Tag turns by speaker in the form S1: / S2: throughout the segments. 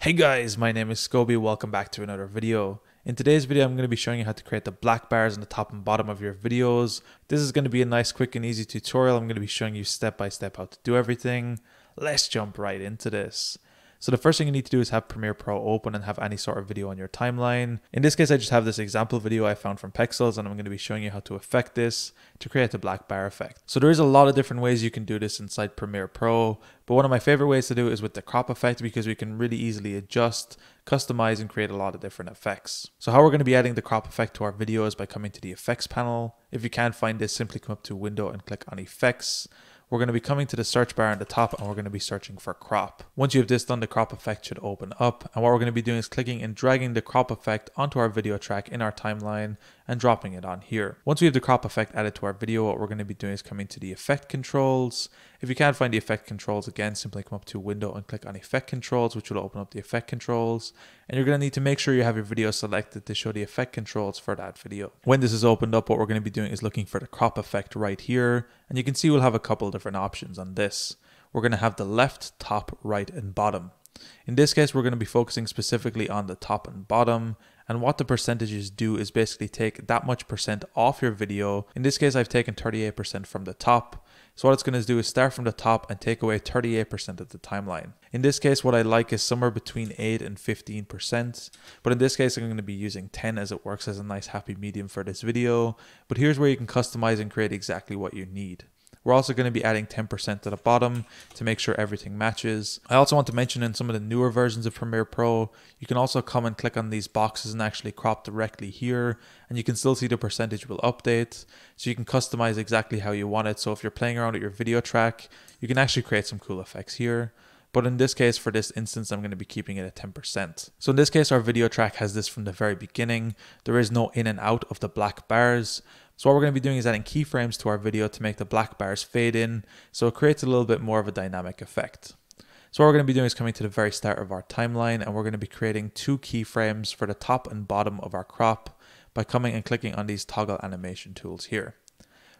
S1: Hey guys, my name is Scoby. Welcome back to another video. In today's video, I'm going to be showing you how to create the black bars on the top and bottom of your videos. This is going to be a nice, quick and easy tutorial. I'm going to be showing you step by step how to do everything. Let's jump right into this. So the first thing you need to do is have Premiere Pro open and have any sort of video on your timeline. In this case, I just have this example video I found from Pexels, and I'm going to be showing you how to effect this to create the black bar effect. So there is a lot of different ways you can do this inside Premiere Pro, but one of my favorite ways to do it is with the crop effect, because we can really easily adjust, customize, and create a lot of different effects. So how we're going to be adding the crop effect to our video is by coming to the effects panel. If you can't find this, simply come up to Window and click on Effects. We're going to be coming to the search bar on the top, and we're going to be searching for crop. Once you have this done, the crop effect should open up, and what we're going to be doing is clicking and dragging the crop effect onto our video track in our timeline and dropping it on here. Once we have the crop effect added to our video, what we're going to be doing is coming to the effect controls. If you can't find the effect controls, again, simply come up to Window and click on Effect Controls, which will open up the effect controls. And you're going to need to make sure you have your video selected to show the effect controls for that video. When this is opened up, what we're going to be doing is looking for the crop effect right here. And you can see we'll have a couple of different options on this. We're going to have the left, top, right, and bottom. In this case, we're going to be focusing specifically on the top and bottom. And what the percentages do is basically take that much percent off your video. In this case, I've taken 38% from the top. So what it's going to do is start from the top and take away 38% of the timeline. In this case, what I like is somewhere between 8 and 15%. But in this case, I'm going to be using 10 as it works as a nice happy medium for this video. But here's where you can customize and create exactly what you need. We're also going to be adding 10% to the bottom to make sure everything matches. I also want to mention in some of the newer versions of Premiere Pro, you can also come and click on these boxes and actually crop directly here, and you can still see the percentage will update. So you can customize exactly how you want it. So if you're playing around with your video track, you can actually create some cool effects here. But in this case, for this instance, I'm going to be keeping it at 10%. So in this case, our video track has this from the very beginning. There is no in and out of the black bars. So what we're going to be doing is adding keyframes to our video to make the black bars fade in, so it creates a little bit more of a dynamic effect. So what we're going to be doing is coming to the very start of our timeline, and we're going to be creating two keyframes for the top and bottom of our crop by coming and clicking on these toggle animation tools here.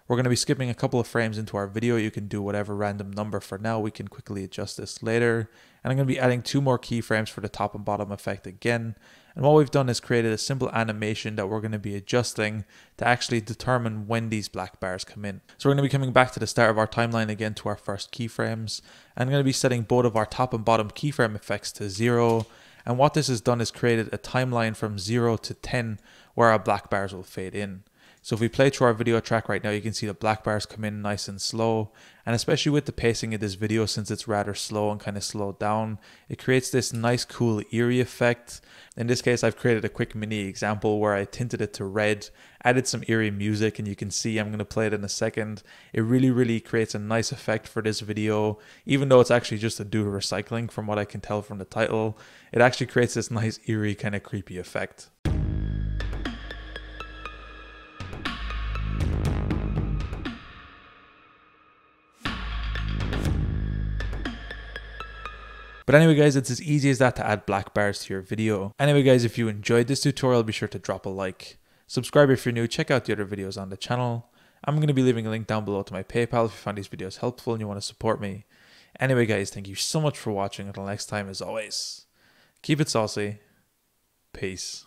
S1: We're going to be skipping a couple of frames into our video. You can do whatever random number for now. We can quickly adjust this later. And I'm going to be adding two more keyframes for the top and bottom effect again. And what we've done is created a simple animation that we're going to be adjusting to actually determine when these black bars come in. So we're going to be coming back to the start of our timeline again to our first keyframes. And I'm going to be setting both of our top and bottom keyframe effects to 0. And what this has done is created a timeline from 0 to 10 where our black bars will fade in. So if we play through our video track right now, you can see the black bars come in nice and slow. And especially with the pacing of this video, since it's rather slow and kind of slowed down, it creates this nice, cool, eerie effect. In this case, I've created a quick mini example where I tinted it to red, added some eerie music, and you can see I'm going to play it in a second. It really creates a nice effect for this video. Even though it's actually just a do recycling from what I can tell from the title, it actually creates this nice, eerie, kind of creepy effect. But anyway guys, it's as easy as that to add black bars to your video. Anyway guys, if you enjoyed this tutorial, be sure to drop a like. Subscribe if you're new, check out the other videos on the channel. I'm going to be leaving a link down below to my PayPal if you find these videos helpful and you want to support me. Anyway guys, thank you so much for watching. Until next time, as always, keep it saucy. Peace.